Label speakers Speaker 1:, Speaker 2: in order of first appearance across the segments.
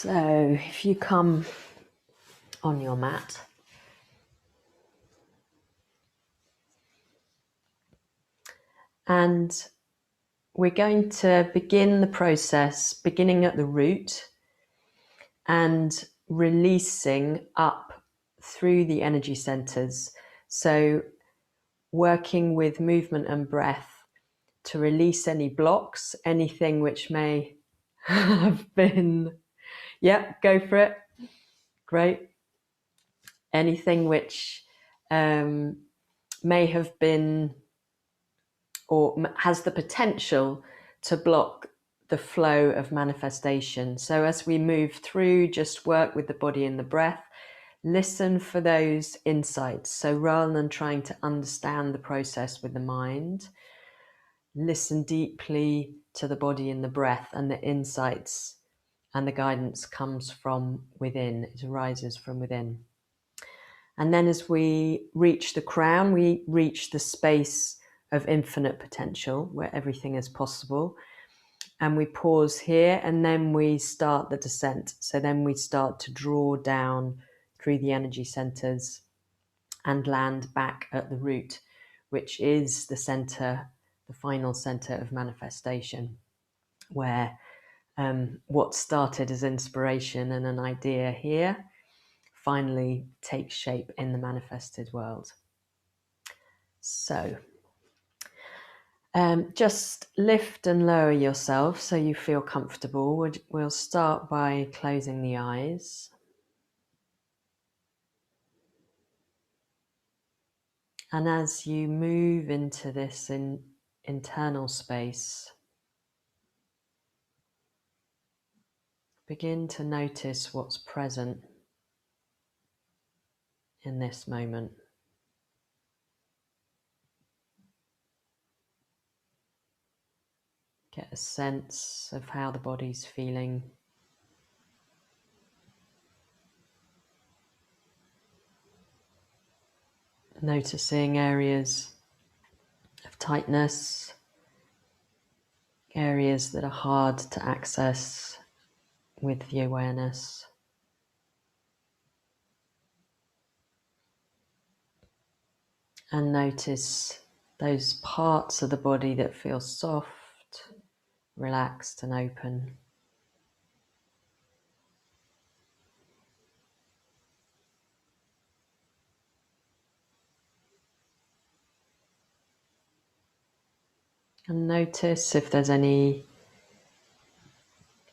Speaker 1: So if you come on your mat, and we're going to begin the process, beginning at the root and releasing up through the energy centers. So working with movement and breath to release any blocks, anything which may have been, go for it. Great. Anything which may have been or has the potential to block the flow of manifestation. So as we move through, just work with the body and the breath, listen for those insights. So rather than trying to understand the process with the mind, listen deeply to the body and the breath, and the insights and the guidance comes from within. It arises from within. And then as we reach the crown, we reach the space of infinite potential where everything is possible. And we pause here, and then we start the descent. So then we start to draw down through the energy centers and land back at the root, which is the center, the final center of manifestation, where what started as inspiration and an idea here finally takes shape in the manifested world. So just lift and lower yourself so you feel comfortable. We'll start by closing the eyes. And as you move into this internal space, begin to notice what's present in this moment. Get a sense of how the body's feeling. Noticing areas of tightness, areas that are hard to access with the awareness. And notice those parts of the body that feel soft, relaxed and open. And notice if there's any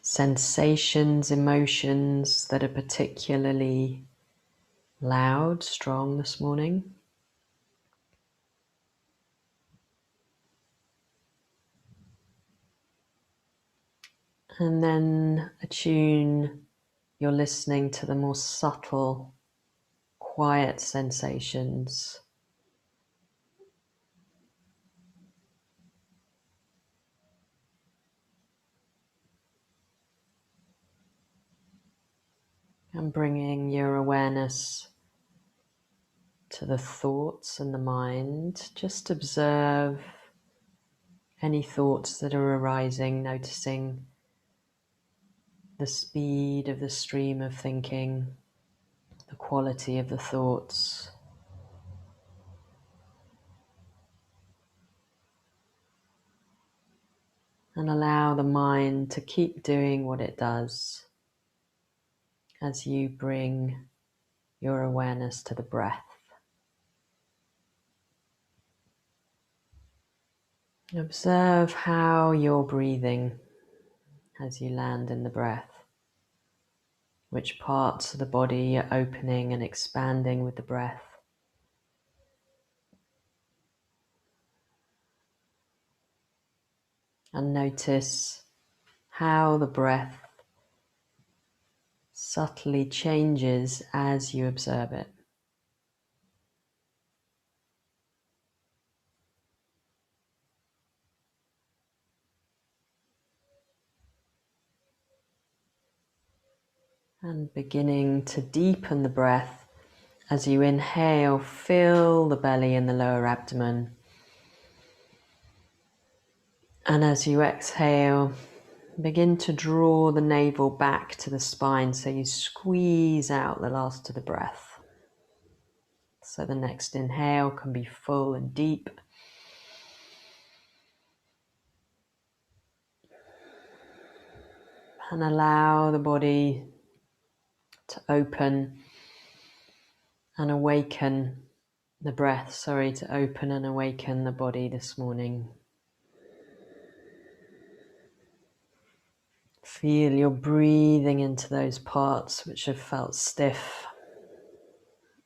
Speaker 1: sensations, emotions that are particularly loud, strong this morning. And then attune your listening to the more subtle, quiet sensations. And bringing your awareness to the thoughts and the mind. Just observe any thoughts that are arising, noticing the speed of the stream of thinking, the quality of the thoughts. And allow the mind to keep doing what it does as you bring your awareness to the breath. Observe how you're breathing as you land in the breath. Which parts of the body are opening and expanding with the breath. And notice how the breath subtly changes as you observe it. And beginning to deepen the breath as you inhale, fill the belly and the lower abdomen. And as you exhale, Begin to draw the navel back to the spine so you squeeze out the last of the breath. So the next inhale can be full and deep. And allow the body to open and awaken the breath, to open and awaken the body this morning. Feel your breathing into those parts which have felt stiff.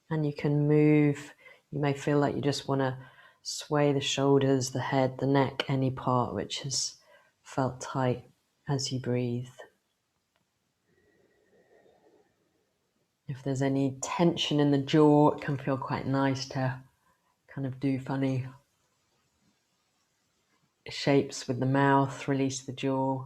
Speaker 1: And you can move. You may feel like you just want to sway the shoulders, the head, the neck, any part which has felt tight as you breathe. If there's any tension in the jaw, it can feel quite nice to kind of do funny shapes with the mouth, release the jaw.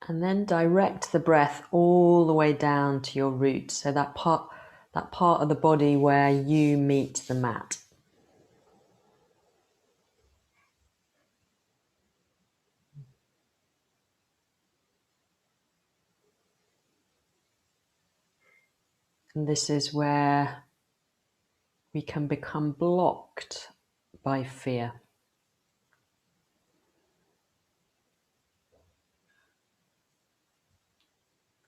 Speaker 1: And then direct the breath all the way down to your root. So that part of the body where you meet the mat. And this is where we can become blocked by fear.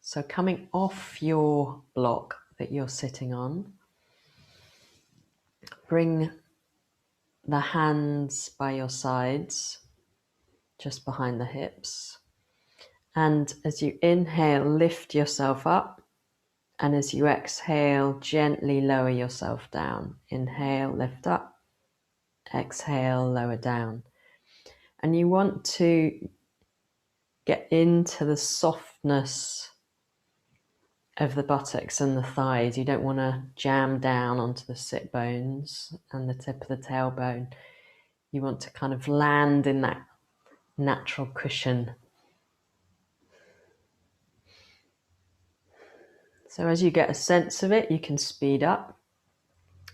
Speaker 1: So coming off your block that you're sitting on, bring the hands by your sides, just behind the hips. And as you inhale, lift yourself up. And as you exhale, gently lower yourself down. Inhale, lift up. Exhale, lower down. And you want to get into the softness of the buttocks and the thighs. You don't want to jam down onto the sit bones and the tip of the tailbone. You want to kind of land in that natural cushion. So as you get a sense of it, you can speed up,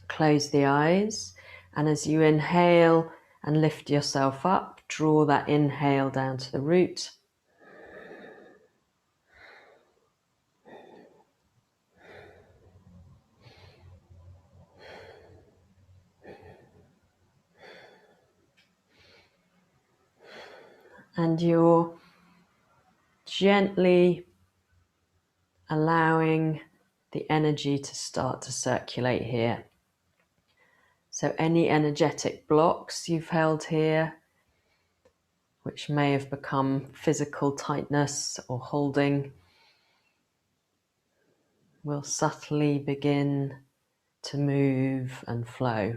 Speaker 1: close the eyes, and as you inhale and lift yourself up, draw that inhale down to the root. And you're gently allowing the energy to start to circulate here. So any energetic blocks you've held here, which may have become physical tightness or holding, will subtly begin to move and flow.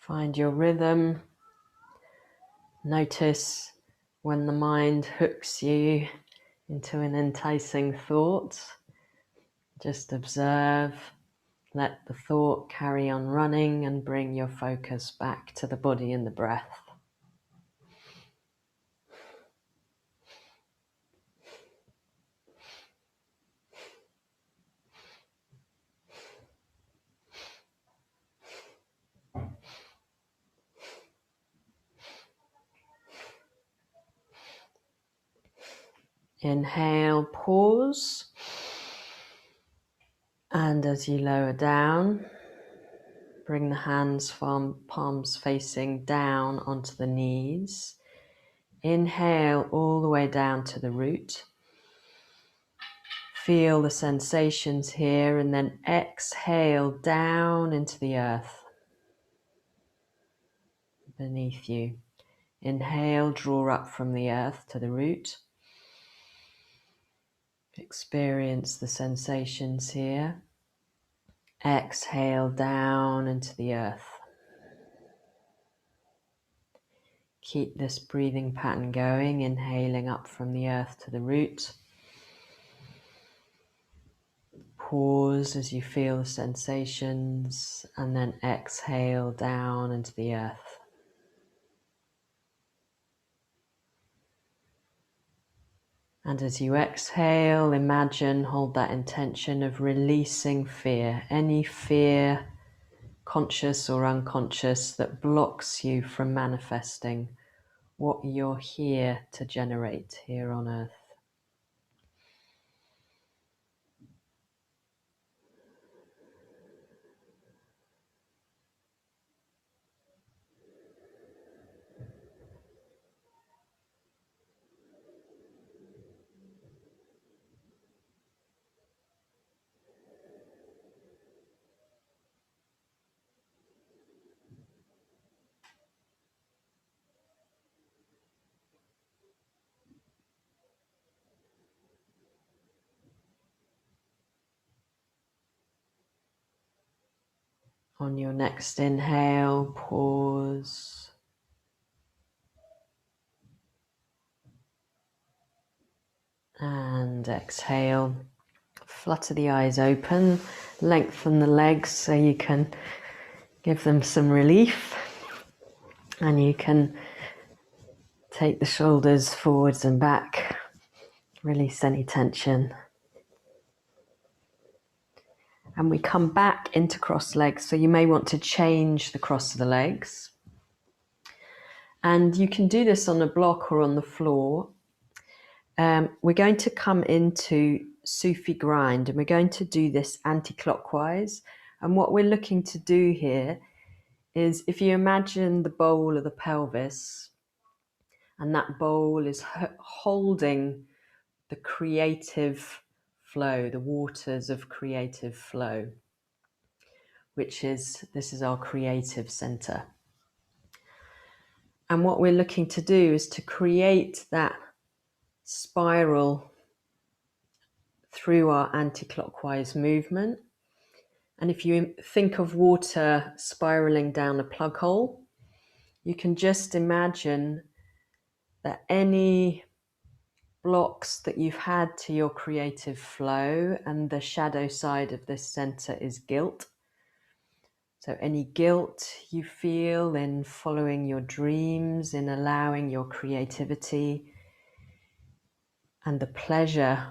Speaker 1: Find your rhythm. Notice when the mind hooks you into an enticing thought. Just observe, let the thought carry on running and bring your focus back to the body and the breath. Inhale, pause. And as you lower down, bring the hands, palms facing down onto the knees. Inhale all the way down to the root. Feel the sensations here and then exhale down into the earth beneath you. Inhale, draw up from the earth to the root. Experience the sensations here. Exhale down into the earth. Keep this breathing pattern going, inhaling up from the earth to the root. Pause as you feel the sensations, and then exhale down into the earth. And as you exhale, imagine, hold that intention of releasing fear, any fear, conscious or unconscious, that blocks you from manifesting what you're here to generate here on earth. On your next inhale, pause. And exhale. Flutter the eyes open, lengthen the legs so you can give them some relief. And you can take the shoulders forwards and back, release any tension. And we come back into cross legs, so you may want to change the cross of the legs. And you can do this on a block or on the floor. We're going to come into Sufi grind, and we're going to do this anti-clockwise. And what we're looking to do here is, if you imagine the bowl of the pelvis, and that bowl is holding the creative flow, the waters of creative flow, this is our creative center. And what we're looking to do is to create that spiral through our anti-clockwise movement. And if you think of water spiraling down a plug hole, you can just imagine that any blocks that you've had to your creative flow, and the shadow side of this center is guilt. So any guilt you feel in following your dreams, in allowing your creativity, and the pleasure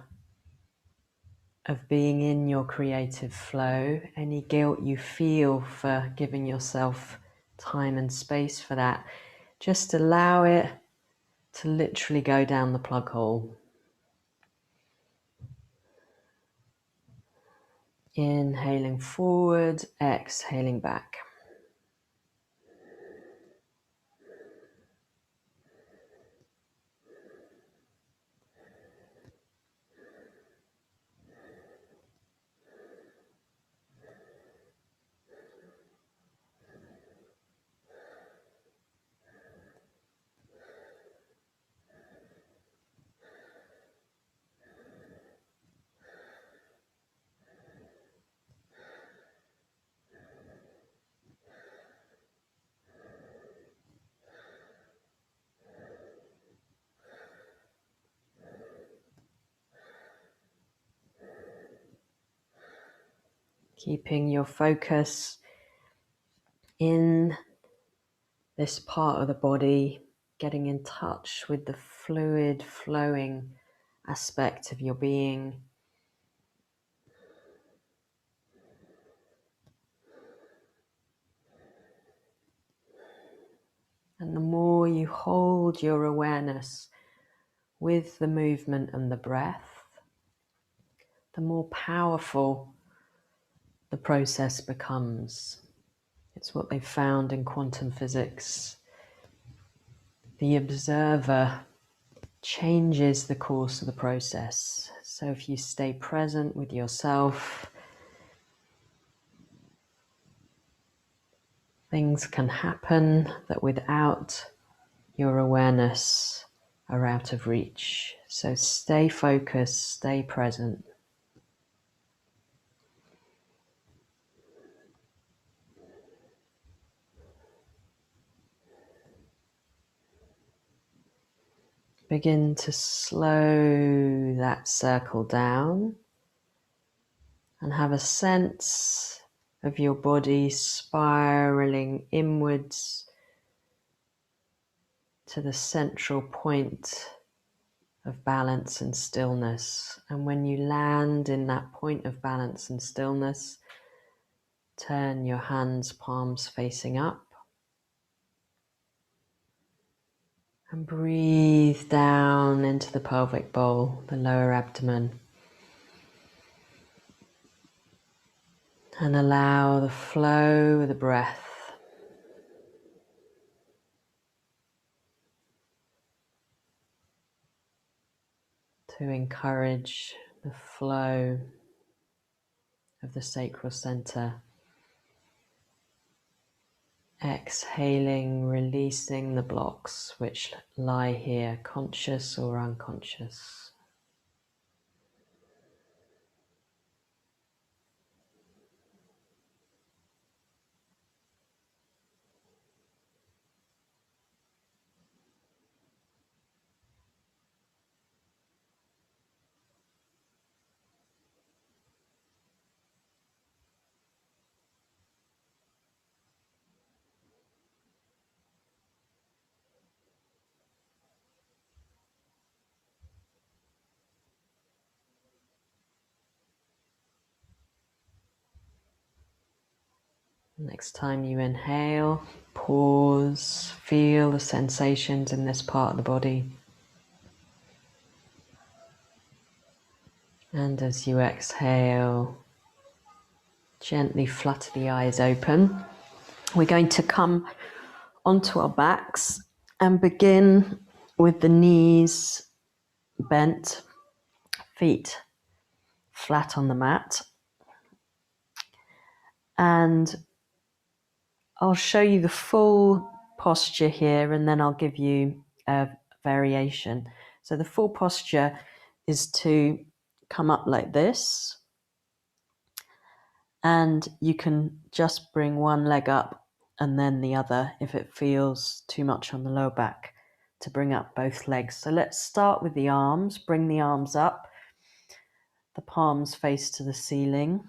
Speaker 1: of being in your creative flow, any guilt you feel for giving yourself time and space for that, just allow it to literally go down the plug hole. Inhaling forward, exhaling back. Keeping your focus in this part of the body, getting in touch with the fluid, flowing aspect of your being. And the more you hold your awareness with the movement and the breath, the more powerful the process becomes. It's what they found in quantum physics. The observer changes the course of the process. So if you stay present with yourself, things can happen that without your awareness are out of reach. So stay focused, stay present. begin to slow that circle down and have a sense of your body spiraling inwards to the central point of balance and stillness. And when you land in that point of balance and stillness, turn your hands, palms facing up, and breathe down into the pelvic bowl, the lower abdomen. And allow the flow of the breath to encourage the flow of the sacral center. Exhaling, releasing the blocks which lie here, conscious or unconscious. Next time you inhale, pause, feel the sensations in this part of the body. And as you exhale, gently flutter the eyes open. We're going to come onto our backs and begin with the knees bent, feet flat on the mat. And I'll show you the full posture here and then I'll give you a variation. So the full posture is to come up like this, and you can just bring one leg up and then the other if it feels too much on the lower back to bring up both legs. So let's start with the arms. Bring the arms up, the palms face to the ceiling,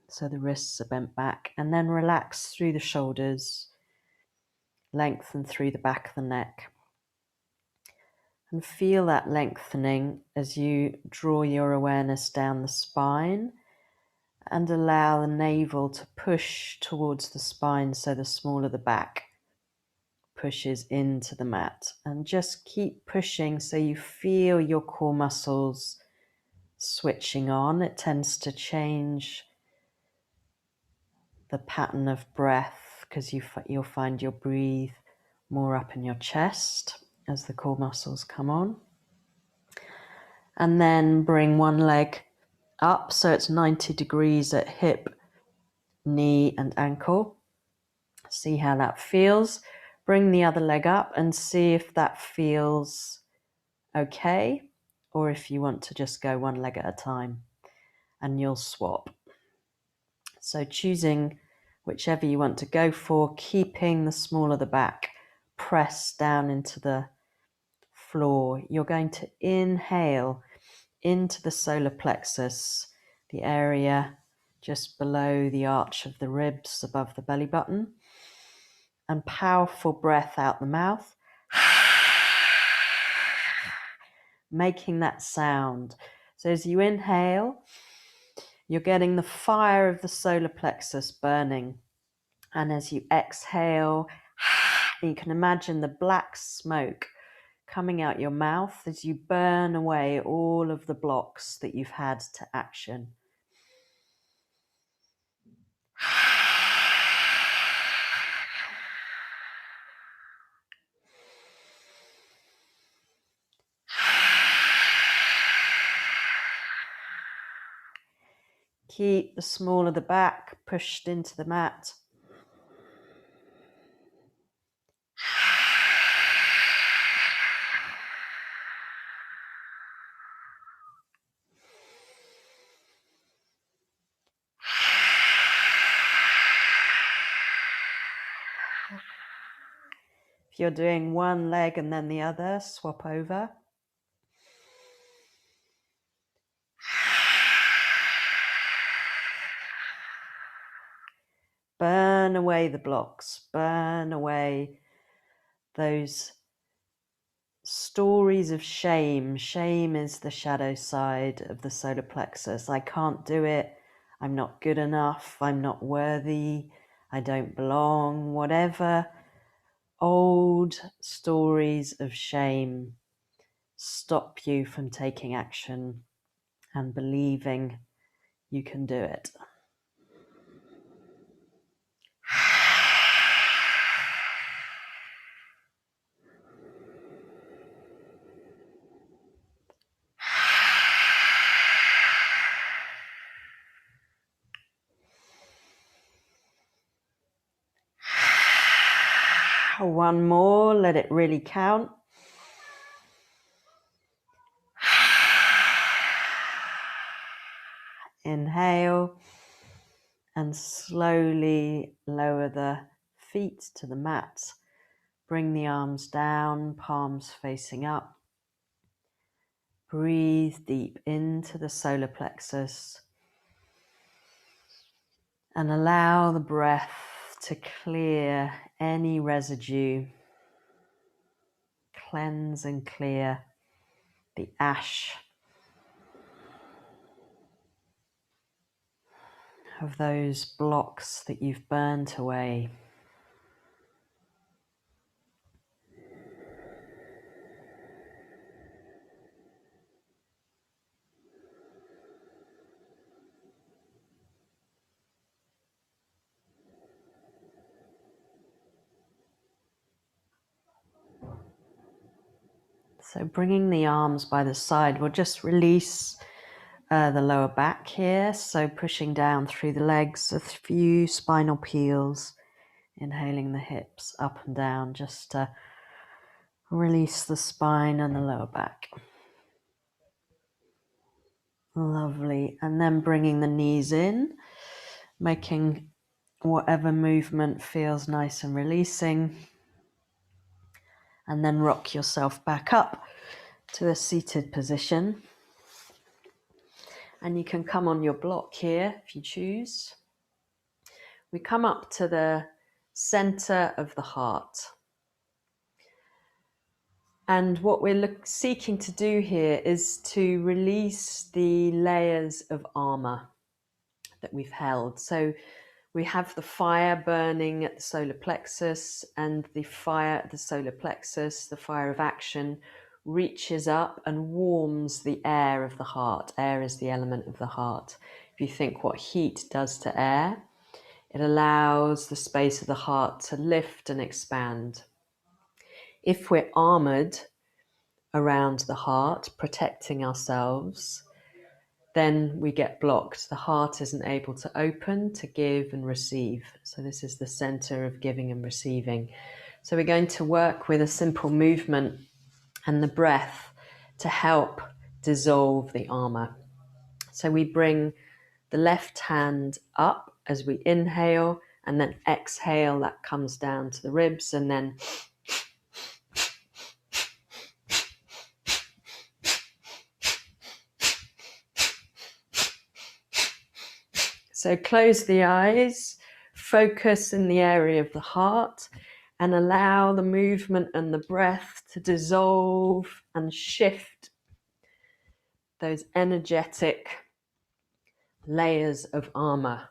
Speaker 1: so the wrists are bent back, and then relax through the shoulders, lengthen through the back of the neck. And feel that lengthening as you draw your awareness down the spine and allow the navel to push towards the spine, so the smaller the back pushes into the mat. And just keep pushing so you feel your core muscles switching on. It tends to change the pattern of breath because you'll find you'll breathe more up in your chest as the core muscles come on. And then bring one leg up so it's 90 degrees at hip, knee and ankle. See how that feels. Bring the other leg up and see if that feels okay, or if you want to just go one leg at a time, and you'll swap. So choosing whichever you want to go for, keeping the smaller the back pressed down into the floor. You're going to inhale into the solar plexus, the area just below the arch of the ribs above the belly button, and powerful breath out the mouth, making that sound. So as you inhale, you're getting the fire of the solar plexus burning. And as you exhale, you can imagine the black smoke coming out your mouth as you burn away all of the blocks that you've had to action. Keep the small of the back pushed into the mat. If you're doing one leg and then the other, swap over. burn away the blocks, burn away those stories of shame. Shame is the shadow side of the solar plexus. I can't do it. I'm not good enough. I'm not worthy. I don't belong. Whatever old stories of shame stop you from taking action and believing you can do it. One more, let it really count. Inhale and slowly lower the feet to the mat. Bring the arms down, palms facing up. Breathe deep into the solar plexus and allow the breath to clear any residue, cleanse and clear the ash of those blocks that you've burnt away. So bringing the arms by the side, we'll just release the lower back here. So pushing down through the legs, a few spinal peels, inhaling the hips up and down, just to release the spine and the lower back. Lovely. And then bringing the knees in, making whatever movement feels nice and releasing. And then rock yourself back up to a seated position. And you can come on your block here if you choose. We come up to the center of the heart. And what we're seeking to do here is to release the layers of armor that we've held. So we have the fire burning at the solar plexus, and the fire at the solar plexus, the fire of action, reaches up and warms the air of the heart. Air is the element of the heart. If you think what heat does to air, it allows the space of the heart to lift and expand. If we're armored around the heart, protecting ourselves, then we get blocked. The heart isn't able to open, to give and receive. So this is the center of giving and receiving. So we're going to work with a simple movement and the breath to help dissolve the armor. So we bring the left hand up as we inhale, and then exhale, that comes down to the ribs, and then so close the eyes, focus in the area of the heart, and allow the movement and the breath to dissolve and shift those energetic layers of armor.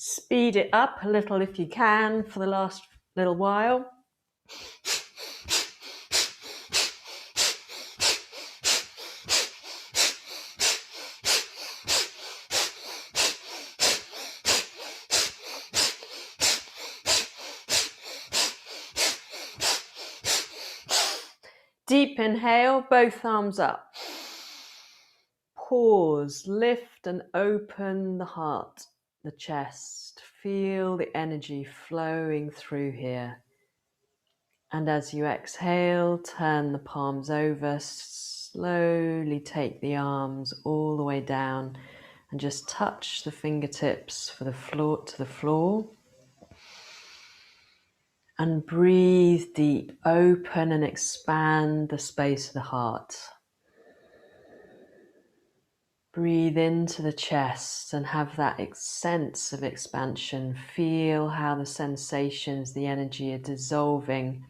Speaker 1: Speed it up a little if you can for the last little while. Deep inhale, both arms up. Pause, lift and open the heart, the chest. Feel the energy flowing through here. And as you exhale, turn the palms over, slowly take the arms all the way down and just touch the fingertips to the floor. And breathe deep, open and expand the space of the heart. Breathe into the chest and have that sense of expansion. Feel how the sensations, the energy are dissolving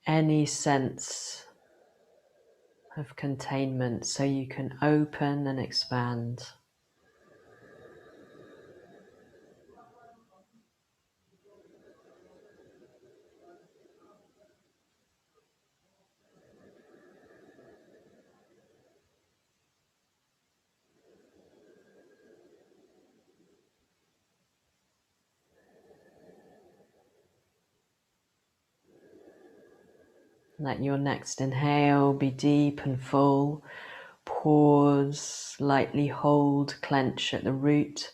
Speaker 1: any sense of containment so you can open and expand. Let your next inhale be deep and full. Pause, lightly hold, clench at the root.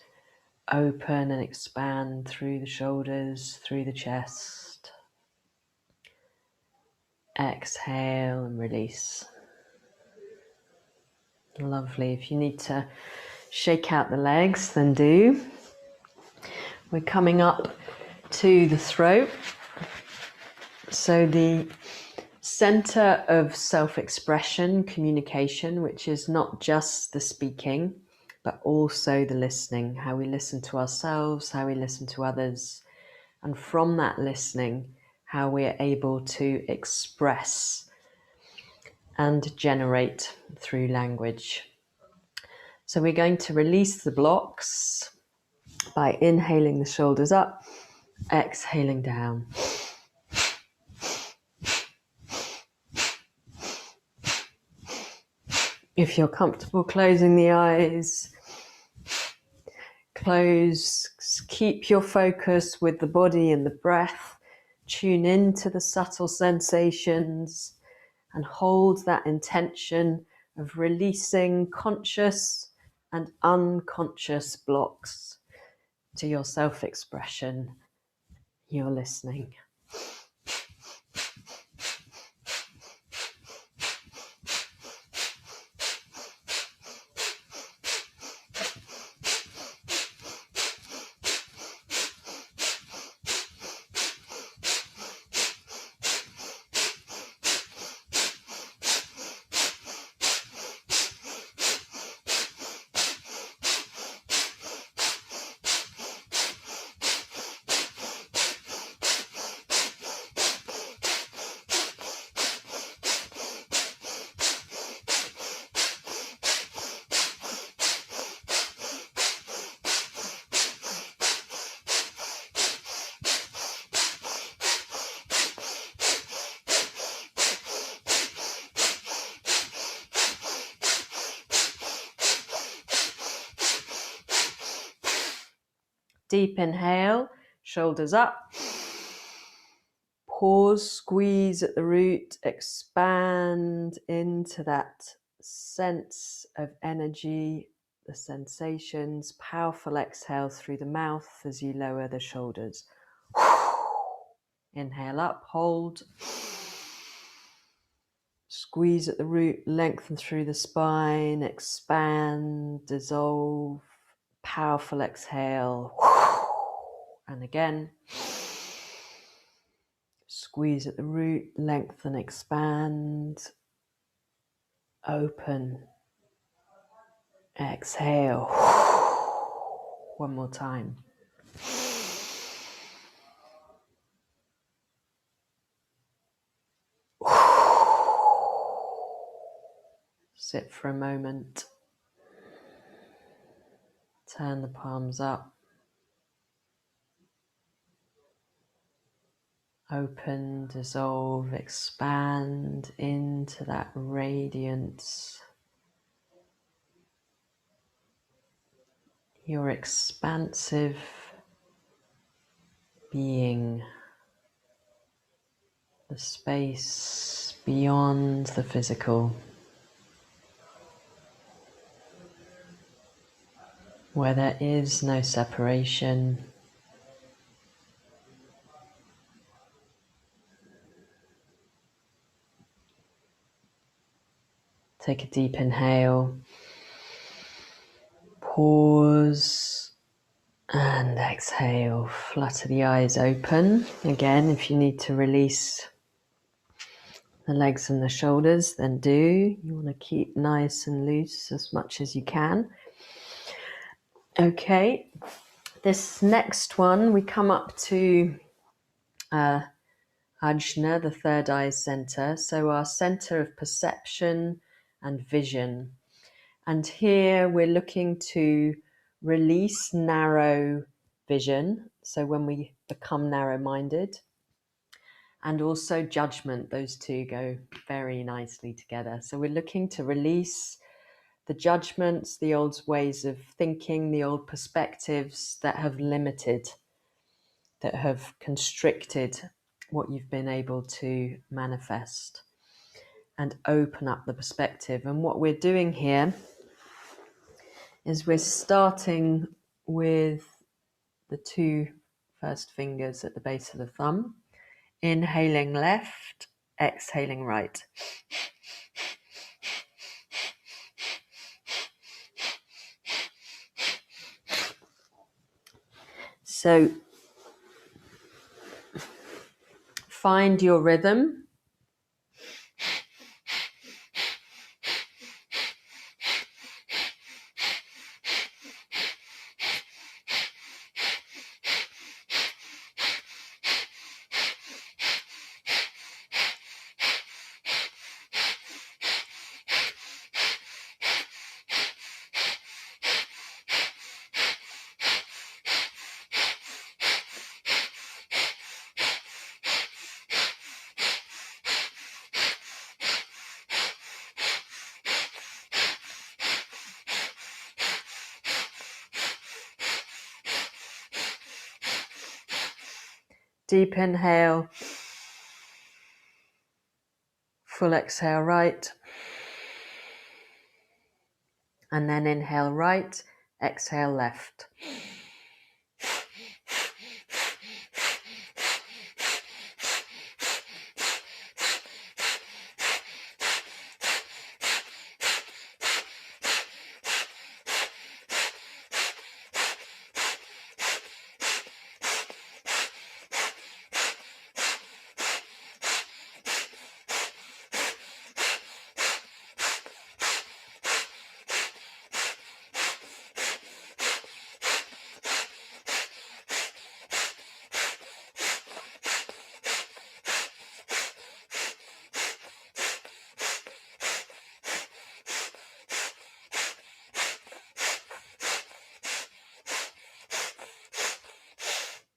Speaker 1: Open and expand through the shoulders, through the chest. Exhale and release. Lovely. If you need to shake out the legs, then do. We're coming up to the throat. So the center of self-expression, communication, which is not just the speaking, but also the listening, how we listen to ourselves, how we listen to others. And from that listening, how we are able to express and generate through language. So we're going to release the blocks by inhaling the shoulders up, exhaling down. If you're comfortable closing the eyes, close, keep your focus with the body and the breath. Tune into the subtle sensations and hold that intention of releasing conscious and unconscious blocks to your self-expression, your listening. Deep inhale, shoulders up. Pause, squeeze at the root, expand into that sense of energy, the sensations. Powerful exhale through the mouth as you lower the shoulders. Inhale up, hold. Squeeze at the root, lengthen through the spine, expand, dissolve. Powerful exhale. And again. Squeeze at the root, lengthen, expand, open, exhale. One more time. Sit for a moment. Turn the palms up. Open, dissolve, expand into that radiance. Your expansive being. The space beyond the physical. Where there is no separation. Take a deep inhale. Pause and exhale. Flutter the eyes open. Again, if you need to release the legs and the shoulders, then do. You want to keep nice and loose as much as you can. Okay, this next one, we come up to Ajna, the third eye center. So our center of perception and vision. And here we're looking to release narrow vision. So when we become narrow-minded, and also judgment, those two go very nicely together. So we're looking to release the judgments, the old ways of thinking, the old perspectives that have limited, that have constricted what you've been able to manifest, and open up the perspective. And what we're doing here is we're starting with the two first fingers at the base of the thumb, inhaling left, exhaling right. So find your rhythm. Deep inhale, full exhale right, and then inhale right, exhale left.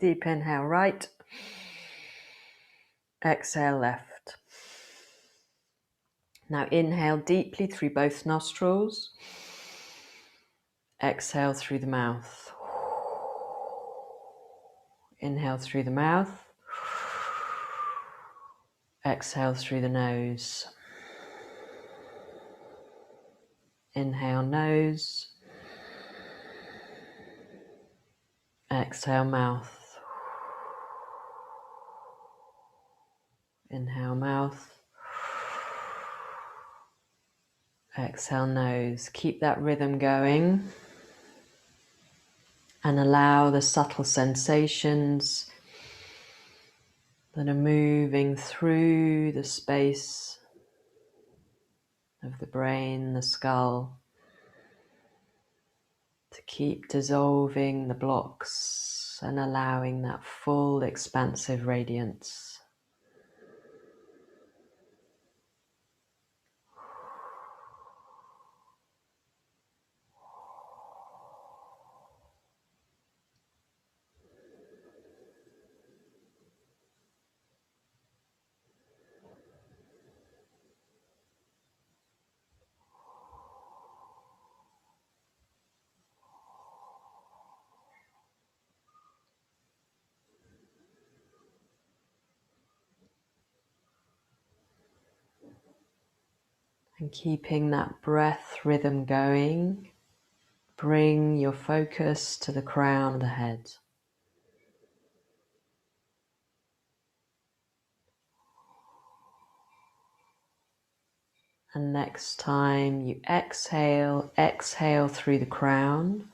Speaker 1: Deep inhale right, exhale left. Now inhale deeply through both nostrils, exhale through the mouth. Inhale through the mouth, exhale through the nose. Inhale nose, exhale mouth. Inhale mouth, exhale nose. Keep that rhythm going and allow the subtle sensations that are moving through the space of the brain, the skull, to keep dissolving the blocks and allowing that full expansive radiance. And keeping that breath rhythm going, bring your focus to the crown of the head. And next time you exhale, exhale through the crown.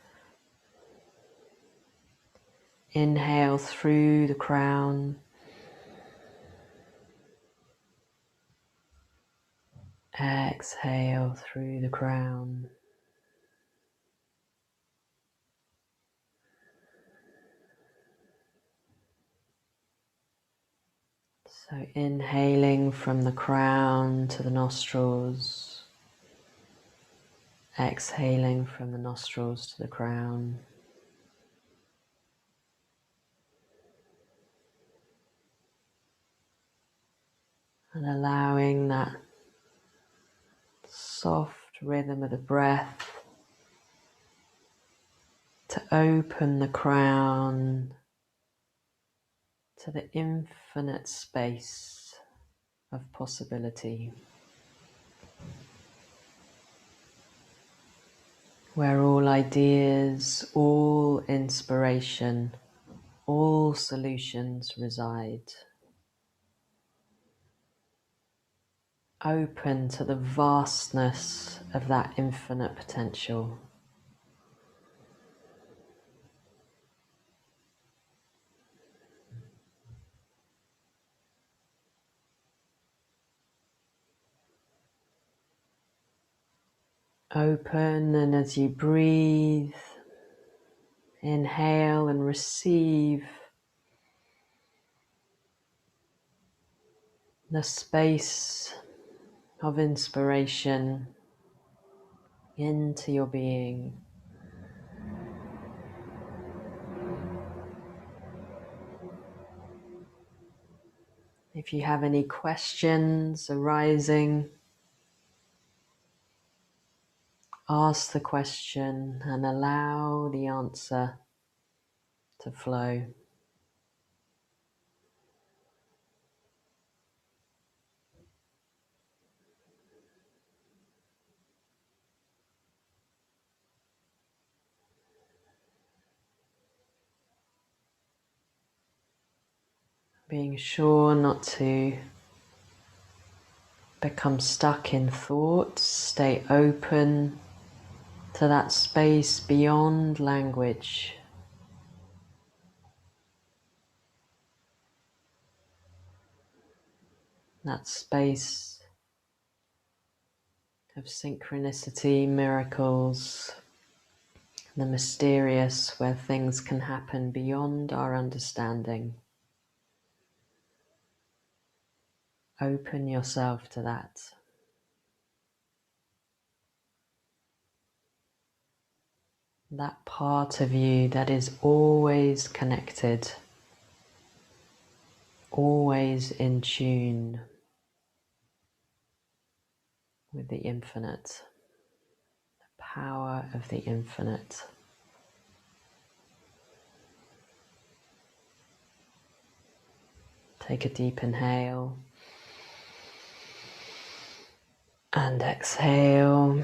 Speaker 1: Inhale through the crown. Exhale through the crown. So inhaling from the crown to the nostrils. Exhaling from the nostrils to the crown. And allowing that soft rhythm of the breath to open the crown to the infinite space of possibility, where all ideas, all inspiration, all solutions reside. Open to the vastness of that infinite potential. Open, and as you breathe, inhale and receive the space of inspiration into your being. If you have any questions arising, ask the question and allow the answer to flow. Being sure not to become stuck in thoughts, stay open to that space beyond language. That space of synchronicity, miracles, the mysterious, where things can happen beyond our understanding. Open yourself to that. That part of you that is always connected, always in tune with the infinite, the power of the infinite. Take a deep inhale and exhale.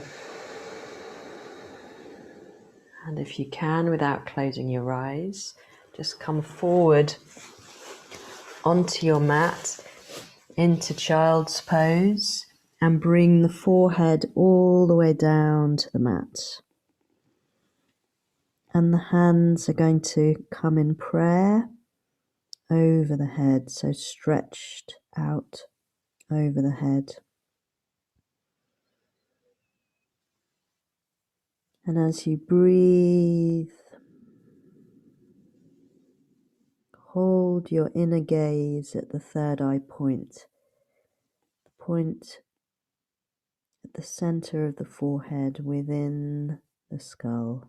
Speaker 1: And if you can, without closing your eyes, just come forward onto your mat into child's pose and bring the forehead all the way down to the mat. And the hands are going to come in prayer over the head, so stretched out over the head. And as you breathe, hold your inner gaze at the third eye point, the point at the center of the forehead within the skull.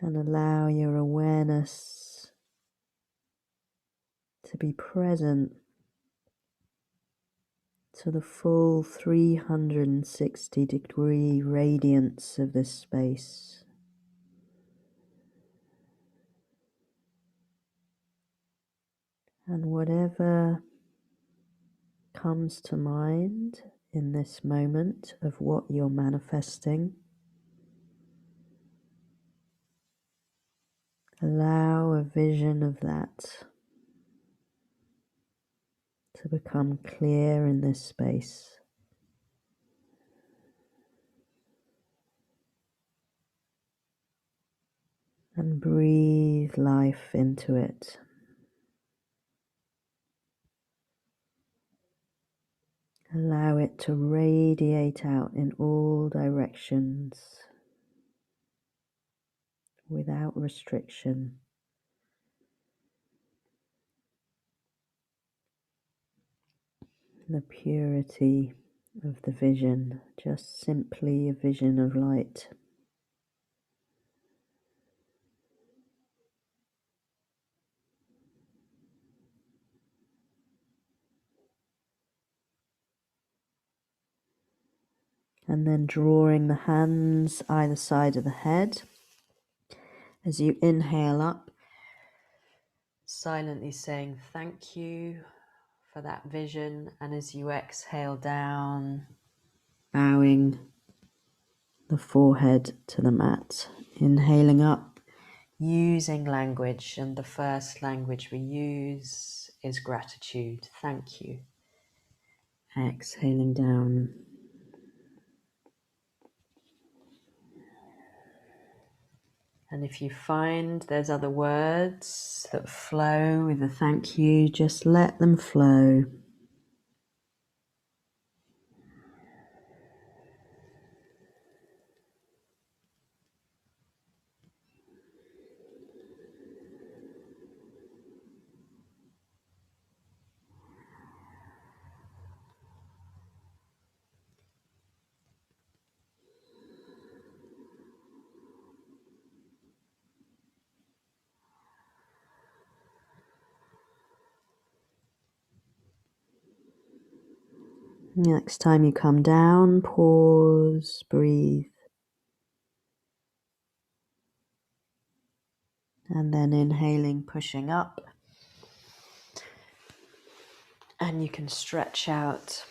Speaker 1: And allow your awareness to be present to the full 360-degree radiance of this space. And whatever comes to mind in this moment of what you're manifesting, allow a vision of that to become clear in this space. And breathe life into it. Allow it to radiate out in all directions without restriction. The purity of the vision, just simply a vision of light. And then drawing the hands either side of the head. As you inhale up, silently saying thank you for that vision. And as you exhale down, bowing the forehead to the mat. Inhaling up, using language. And the first language we use is gratitude. Thank you. Exhaling down. And if you find there's other words that flow with a thank you, just let them flow. Next time you come down, pause, breathe. And then inhaling, pushing up. And you can stretch out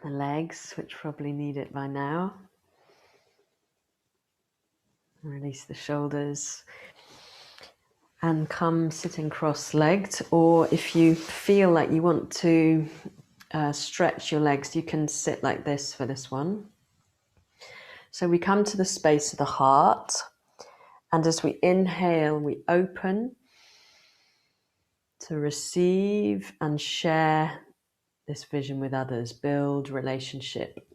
Speaker 1: the legs, which probably need it by now. Release the shoulders. And come sitting cross-legged. Or if you feel like you want to stretch your legs, you can sit like this for this one. So we come to the space of the heart. And as we inhale, we open to receive and share this vision with others, build relationship.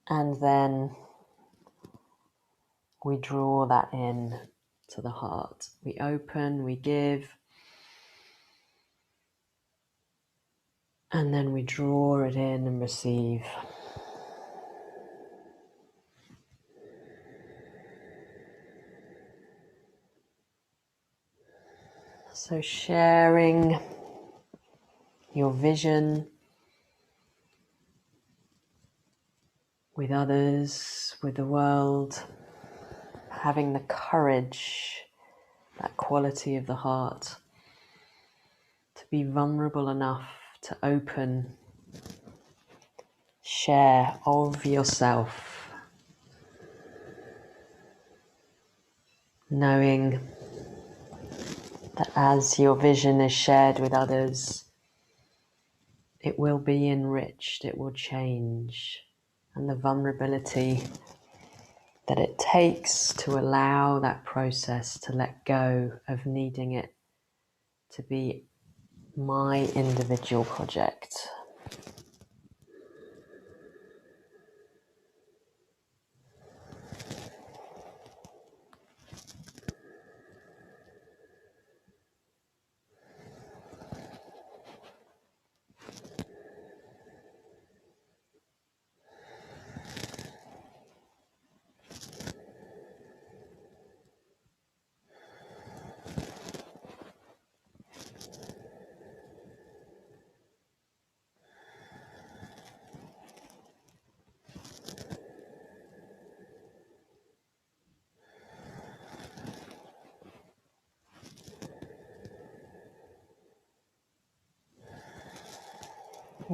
Speaker 1: And then we draw that in to the heart. We open, we give, and then we draw it in and receive. So sharing your vision with others, with the world, having the courage, that quality of the heart, to be vulnerable enough to open, share of yourself, knowing that as your vision is shared with others, it will be enriched, it will change. And the vulnerability that it takes to allow that process to let go of needing it to be my individual project.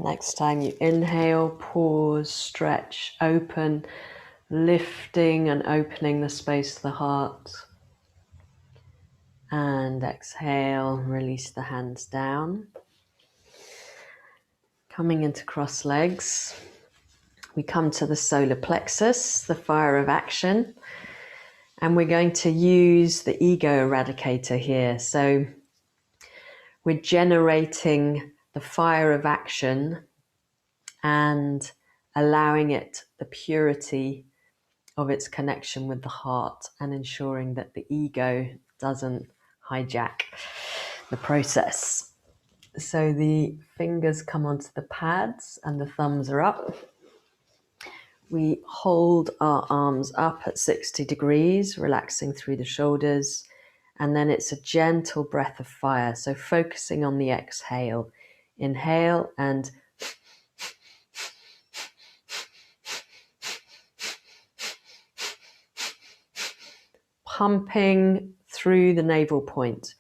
Speaker 1: Next time you inhale, pause, stretch, open, lifting and opening the space of the heart. And exhale, release the hands down. Coming into cross legs, we come to the solar plexus, the fire of action. And we're going to use the ego eradicator here. So we're generating the fire of action and allowing it the purity of its connection with the heart and ensuring that the ego doesn't hijack the process. So the fingers come onto the pads and the thumbs are up. We hold our arms up at 60 degrees, relaxing through the shoulders. And then it's a gentle breath of fire. So focusing on the exhale. Inhale and pumping through the navel point.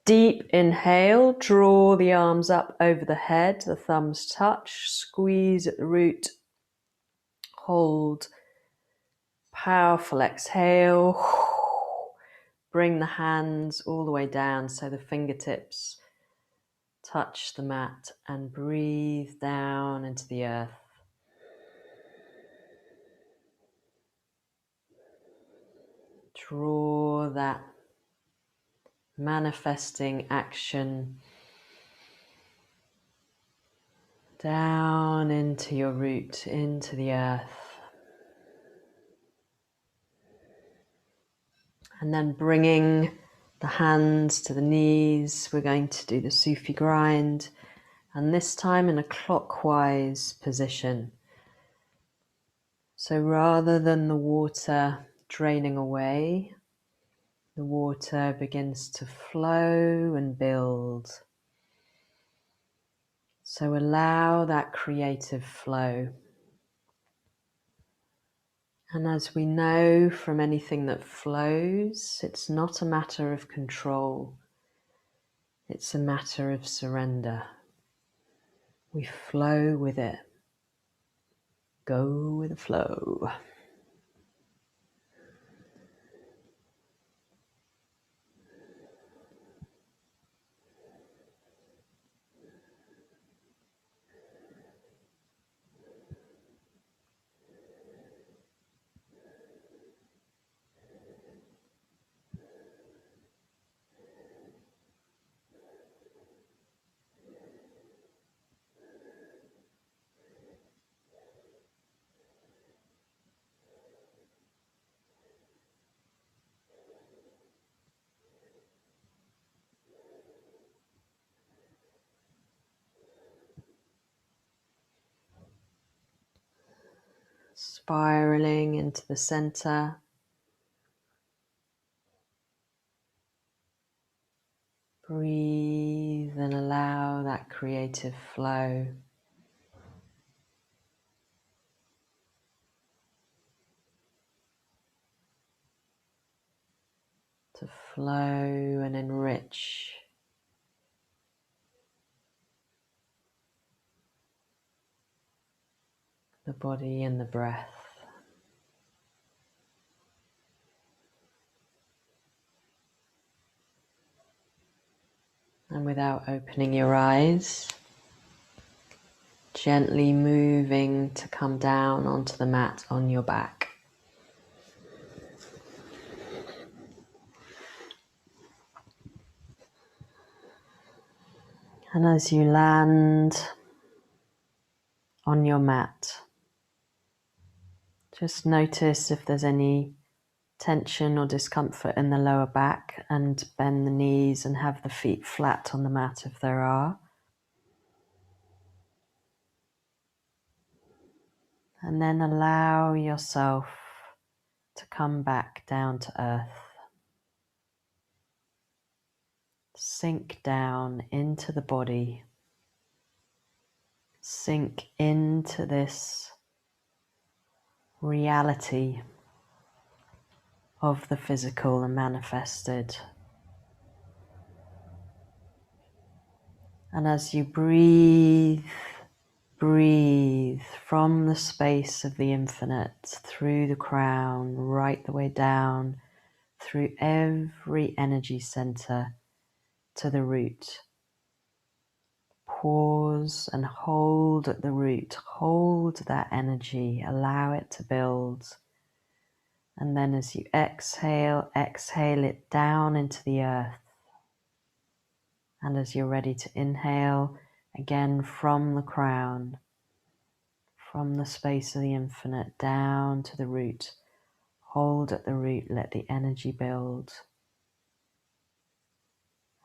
Speaker 1: Deep inhale, draw the arms up over the head, the thumbs touch, squeeze at the root, hold, powerful exhale, bring the hands all the way down so the fingertips touch the mat and breathe down into the earth. Draw that manifesting action down into your root, into the earth. And then bringing the hands to the knees, we're going to do the Sufi grind, and this time in a clockwise position. So rather than the water draining away, the water begins to flow and build. So allow that creative flow. And as we know from anything that flows, it's not a matter of control. It's a matter of surrender. We flow with it. Go with the flow. Spiraling into the center. Breathe and allow that creative flow. To flow and enrich the body and the breath. without opening your eyes. Gently moving to come down onto the mat on your back. And as you land on your mat, just notice if there's any tension or discomfort in the lower back, and bend the knees and have the feet flat on the mat if there are. And then allow yourself to come back down to earth. Sink down into the body. Sink into this reality of the physical and manifested. And as you breathe from the space of the infinite, through the crown, right the way down, through every energy center to the root. Pause and hold at the root. Hold that energy. Allow it to build. And then as you exhale, exhale it down into the earth. And as you're ready to inhale, again from the crown, from the space of the infinite, down to the root. Hold at the root, let the energy build.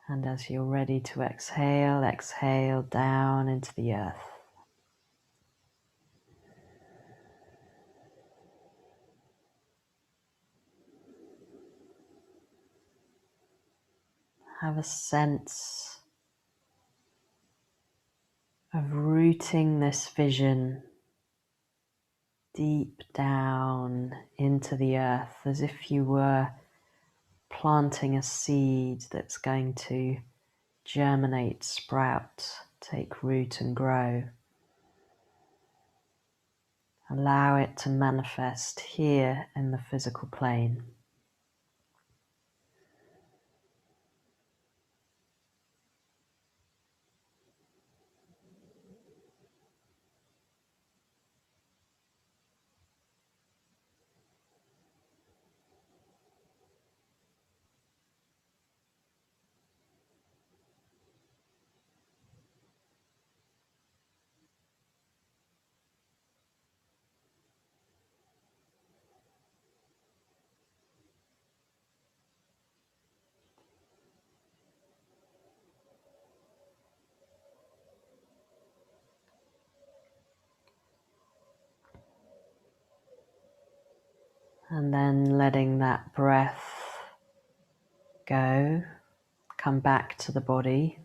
Speaker 1: And as you're ready to exhale, exhale down into the earth. Have a sense of rooting this vision deep down into the earth, as if you were planting a seed that's going to germinate, sprout, take root and grow. Allow it to manifest here in the physical plane. And then letting that breath go, come back to the body.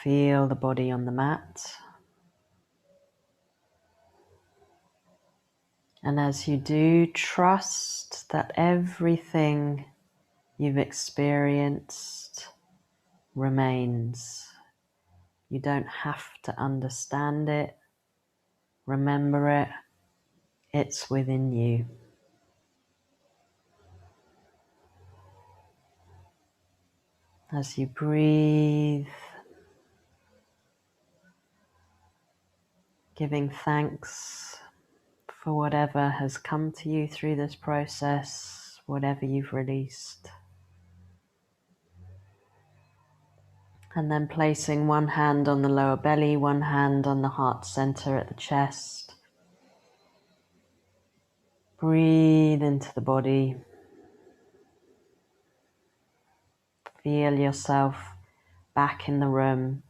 Speaker 1: Feel the body on the mat. And as you do, trust that everything you've experienced remains. You don't have to understand it. Remember it. It's within you. As you breathe, giving thanks for whatever has come to you through this process, whatever you've released. And then placing one hand on the lower belly, one hand on the heart center at the chest. Breathe into the body. Feel yourself back in the room.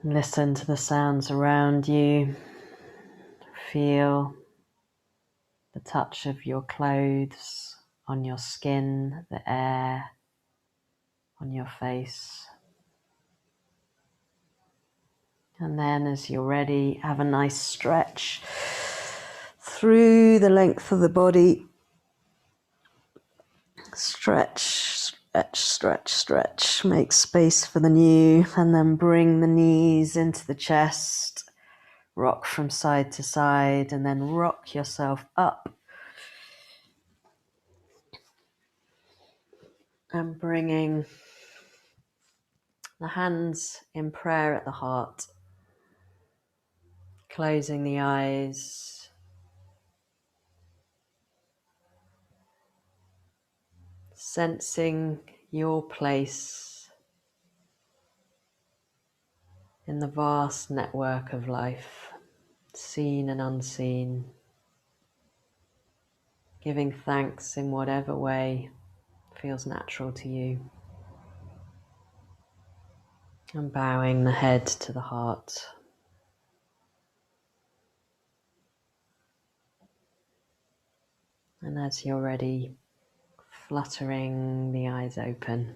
Speaker 1: Listen to the sounds around you. Feel the touch of your clothes on your skin, the air on your face. And then as you're ready, have a nice stretch through the length of the body. Stretch, stretch, stretch, stretch. Make space for the new, and then bring the knees into the chest. Rock from side to side, and then rock yourself up And bringing the hands in prayer at the heart, closing the eyes, sensing your place in the vast network of life, seen and unseen, giving thanks in whatever way feels natural to you, and bowing the head to the heart. And as you're ready, fluttering the eyes open.